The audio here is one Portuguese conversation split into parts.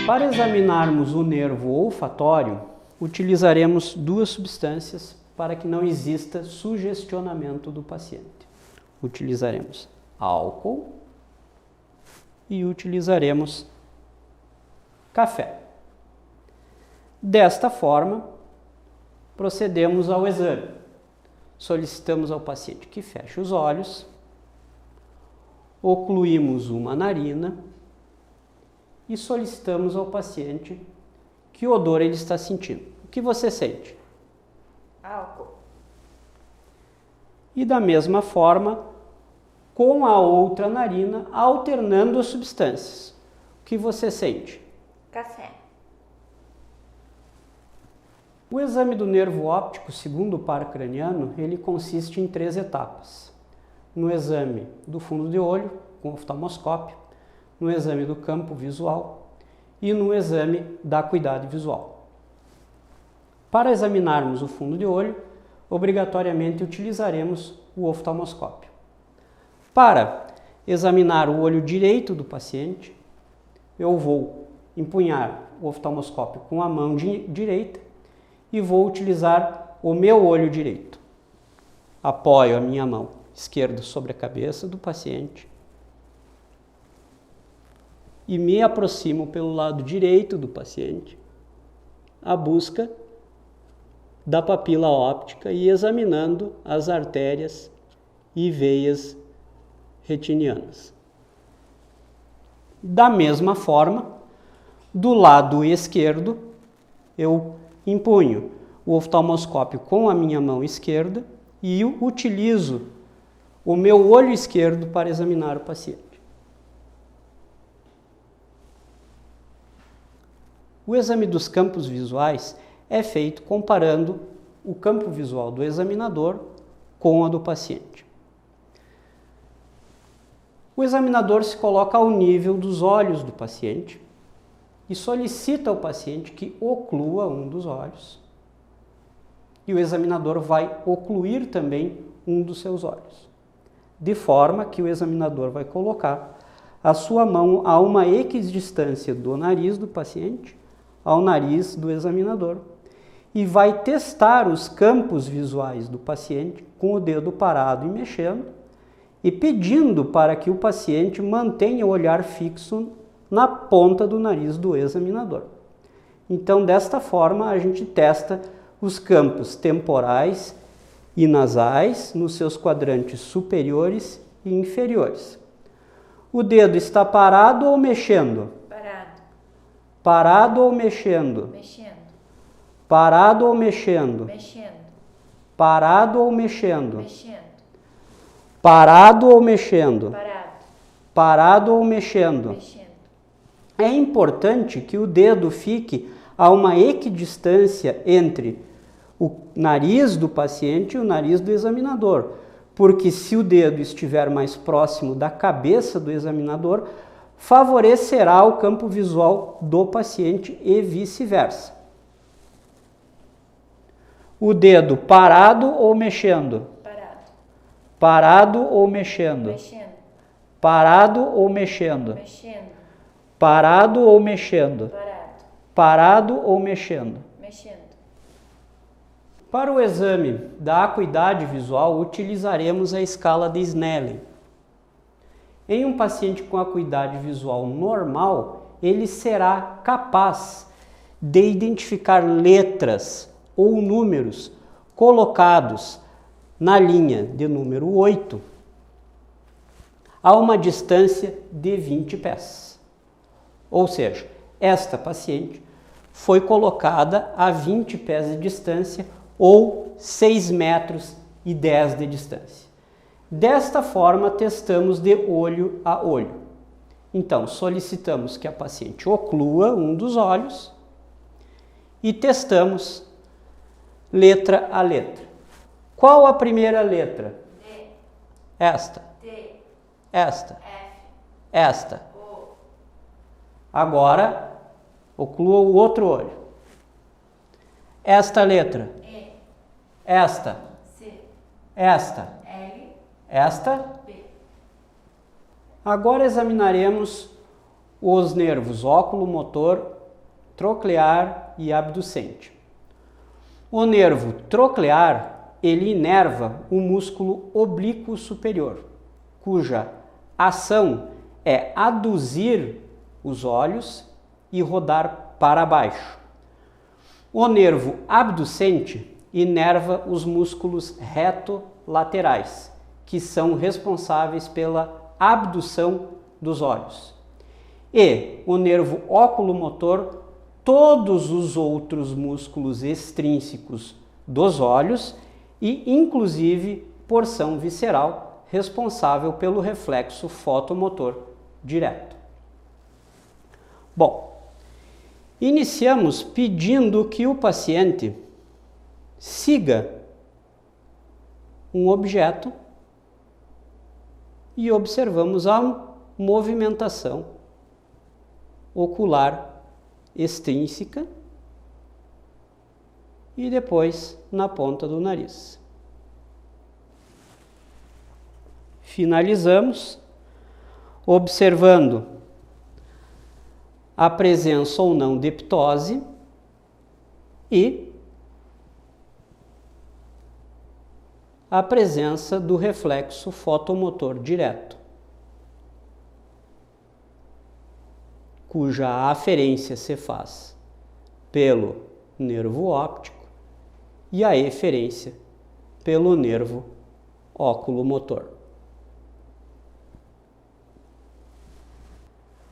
Para examinarmos o nervo olfatório, utilizaremos duas substâncias para que não exista sugestionamento do paciente. Utilizaremos álcool e utilizaremos café. Desta forma, procedemos ao exame. Solicitamos ao paciente que feche os olhos, ocluímos uma narina e solicitamos ao paciente que odor ele está sentindo. O que você sente? Álcool. E da mesma forma, com a outra narina, alternando as substâncias. O que você sente? Café. O exame do nervo óptico, segundo o par craniano, ele consiste em 3 etapas. No exame do fundo de olho, com oftalmoscópio, no exame do campo visual e no exame da acuidade visual. Para examinarmos o fundo de olho, obrigatoriamente utilizaremos o oftalmoscópio. Para examinar o olho direito do paciente, eu vou empunhar o oftalmoscópio com a mão direita e vou utilizar o meu olho direito. Apoio a minha mão esquerda sobre a cabeça do paciente e me aproximo pelo lado direito do paciente à busca da papila óptica e examinando as artérias e veias retinianas. Da mesma forma, do lado esquerdo, eu empunho o oftalmoscópio com a minha mão esquerda e utilizo o meu olho esquerdo para examinar o paciente. O exame dos campos visuais é feito comparando o campo visual do examinador com a do paciente. O examinador se coloca ao nível dos olhos do paciente e solicita ao paciente que oclua um dos olhos. E o examinador vai ocluir também um dos seus olhos, de forma que o examinador vai colocar a sua mão a uma equidistância do nariz do paciente ao nariz do examinador e vai testar os campos visuais do paciente com o dedo parado e mexendo e pedindo para que o paciente mantenha o olhar fixo na ponta do nariz do examinador. Então, desta forma, a gente testa os campos temporais e nasais nos seus quadrantes superiores e inferiores. O dedo está parado ou mexendo? Parado. Parado ou mexendo? Mexendo. Parado ou mexendo? Mexendo. Parado ou mexendo? Mexendo. Parado ou mexendo? Parado. Parado ou mexendo? Mexendo. É importante que o dedo fique a uma equidistância entre o nariz do paciente e o nariz do examinador, porque se o dedo estiver mais próximo da cabeça do examinador, favorecerá o campo visual do paciente e vice-versa. O dedo parado ou mexendo? Parado. Parado ou mexendo? Mexendo. Parado ou mexendo? Mexendo. Parado ou mexendo? Parado. Parado ou mexendo? Mexendo. Para o exame da acuidade visual, utilizaremos a escala de Snellen. Em um paciente com acuidade visual normal, ele será capaz de identificar letras ou números colocados na linha de número 8 a uma distância de 20 pés. Ou seja, esta paciente foi colocada a 20 pés de distância ou 6 metros e 10 de distância. Desta forma, testamos de olho a olho. Então, solicitamos que a paciente oclua um dos olhos e testamos letra a letra. Qual a primeira letra? D. Esta. T. Esta. F. Esta. O. Agora, oclua o outro olho. Esta letra. E. Esta. C. Esta. L. Esta. B. Agora examinaremos os nervos óculo-motor troclear e abducente. O nervo troclear, ele inerva o músculo oblíquo superior, cuja ação é aduzir os olhos e rodar para baixo. O nervo abducente inerva os músculos retolaterais, que são responsáveis pela abdução dos olhos. E o nervo oculomotor, todos os outros músculos extrínsecos dos olhos e, inclusive, porção visceral, responsável pelo reflexo fotomotor direto. Bom, iniciamos pedindo que o paciente siga um objeto e observamos a movimentação ocular extrínseca e depois na ponta do nariz. Finalizamos observando a presença ou não de ptose e a presença do reflexo fotomotor direto, cuja aferência se faz pelo nervo óptico e a eferência pelo nervo oculomotor.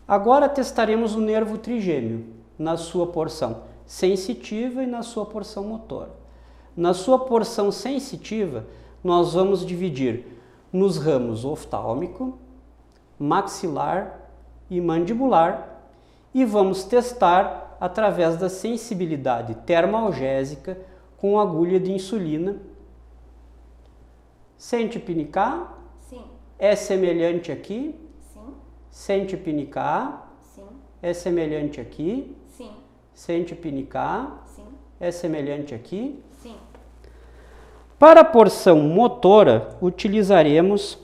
Agora testaremos o nervo trigêmeo na sua porção sensitiva e na sua porção motora. Na sua porção sensitiva, nós vamos dividir nos ramos oftálmico, maxilar e mandibular e vamos testar através da sensibilidade termoalgésica com agulha de insulina. Sente pinicar? Sim. É semelhante aqui? Sim. Sente pinicar? Sim. É semelhante aqui? Sim. Sente pinicar? Sim. É semelhante aqui? Sim. Para a porção motora, utilizaremos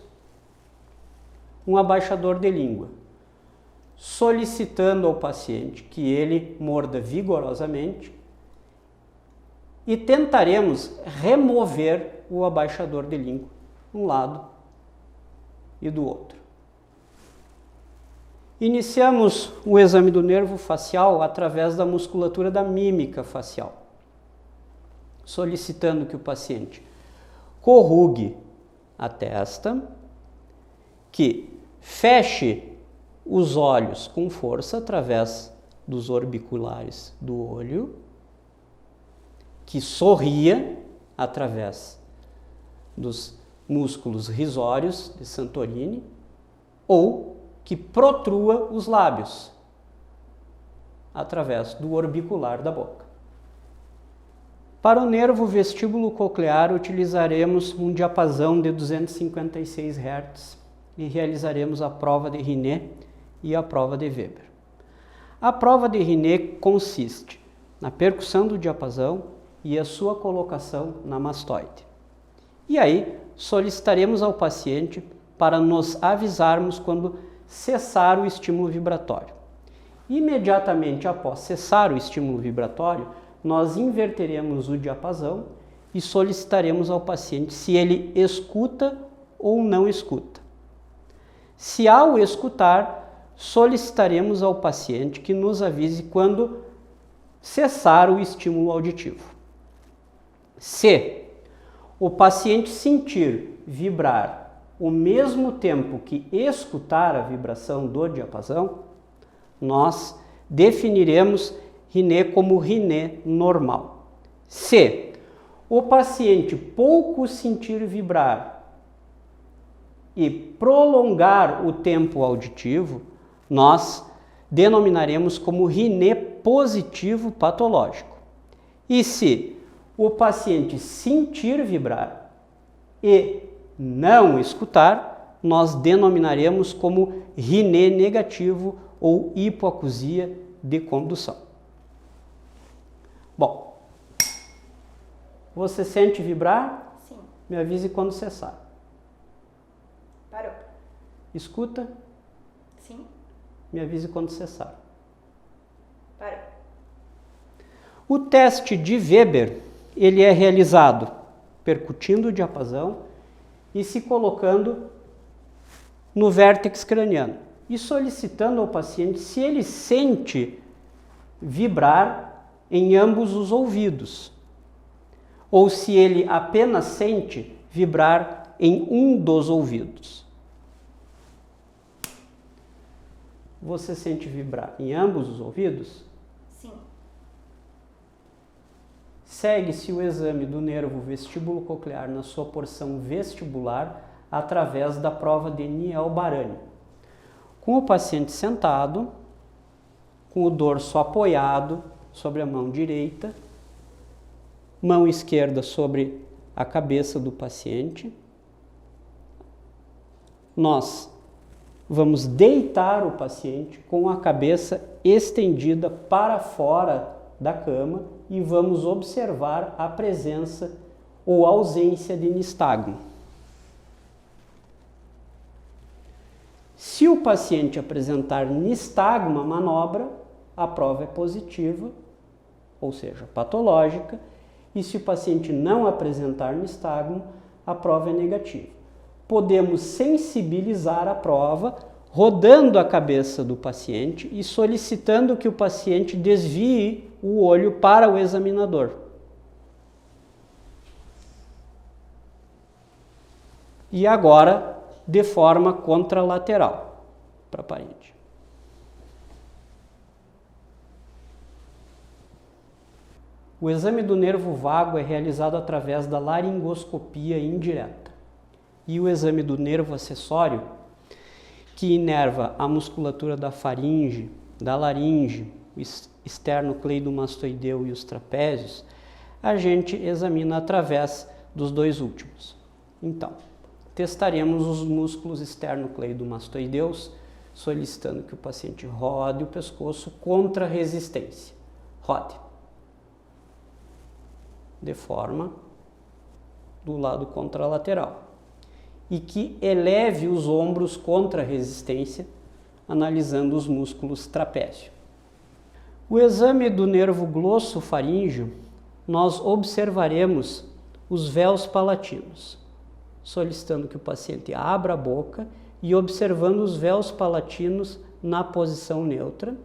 um abaixador de língua, solicitando ao paciente que ele morda vigorosamente e tentaremos remover o abaixador de língua de um lado e do outro. Iniciamos o exame do nervo facial através da musculatura da mímica facial, solicitando que o paciente corrugue a testa, que feche os olhos com força através dos orbiculares do olho, que sorria através dos músculos risórios de Santorini, ou que protrua os lábios através do orbicular da boca. Para o nervo vestíbulo coclear, utilizaremos um diapasão de 256 Hz e realizaremos a prova de Riné e a prova de Weber. A prova de Riné consiste na percussão do diapasão e a sua colocação na mastoide. E aí, solicitaremos ao paciente para nos avisarmos quando cessar o estímulo vibratório. Imediatamente após cessar o estímulo vibratório, nós inverteremos o diapasão e solicitaremos ao paciente se ele escuta ou não escuta. Se ao escutar, solicitaremos ao paciente que nos avise quando cessar o estímulo auditivo. Se o paciente sentir vibrar ao mesmo tempo que escutar a vibração do diapasão, nós definiremos Riné como Riné normal. Se o paciente pouco sentir vibrar e prolongar o tempo auditivo, nós denominaremos como Riné positivo patológico. E se o paciente sentir vibrar e não escutar, nós denominaremos como Riné negativo ou hipoacusia de condução. Bom, você sente vibrar? Sim. Me avise quando cessar. Parou. Escuta? Sim. Me avise quando cessar. Parou. O teste de Weber, ele é realizado percutindo o diapasão e se colocando no vértex craniano e solicitando ao paciente se ele sente vibrar em ambos os ouvidos ou se ele apenas sente vibrar em um dos ouvidos. Você sente vibrar em ambos os ouvidos? Sim. Segue-se o exame do nervo vestíbulo-coclear na sua porção vestibular através da prova de Niel-Barani. Com o paciente sentado, com o dorso apoiado sobre a mão direita, mão esquerda sobre a cabeça do paciente, nós vamos deitar o paciente com a cabeça estendida para fora da cama e vamos observar a presença ou ausência de nistagmo. Se o paciente apresentar nistagmo à manobra, a prova é positiva, ou seja, patológica, e se o paciente não apresentar nistagmo, a prova é negativa. Podemos sensibilizar a prova rodando a cabeça do paciente e solicitando que o paciente desvie o olho para o examinador. E agora, de forma contralateral para a parede. O exame do nervo vago é realizado através da laringoscopia indireta. E o exame do nervo acessório, que inerva a musculatura da faringe, da laringe, o esternocleidomastoideu e os trapézios, a gente examina através dos dois últimos. Então, testaremos os músculos esternocleidomastoideus, solicitando que o paciente rode o pescoço contra resistência. Rode. De forma do lado contralateral. E que eleve os ombros contra a resistência, analisando os músculos trapézio. O exame do nervo glossofaríngeo, nós observaremos os véus palatinos, solicitando que o paciente abra a boca e observando os véus palatinos na posição neutra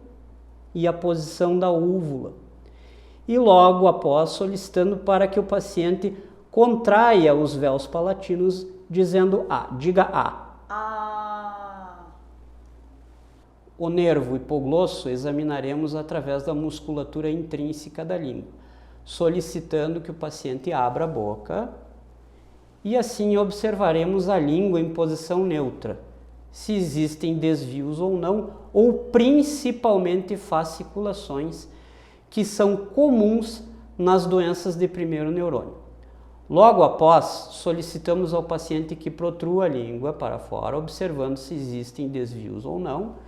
e a posição da úvula. E logo após solicitando para que o paciente contraia os véus palatinos dizendo A, diga A. O nervo hipoglosso examinaremos através da musculatura intrínseca da língua, solicitando que o paciente abra a boca e assim observaremos a língua em posição neutra, se existem desvios ou não, ou principalmente fasciculações, que são comuns nas doenças de primeiro neurônio. Logo após, solicitamos ao paciente que protrua a língua para fora, observando se existem desvios ou não,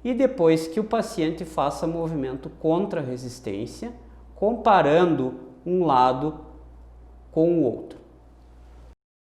e depois que o paciente faça movimento contra a resistência, comparando um lado com o outro.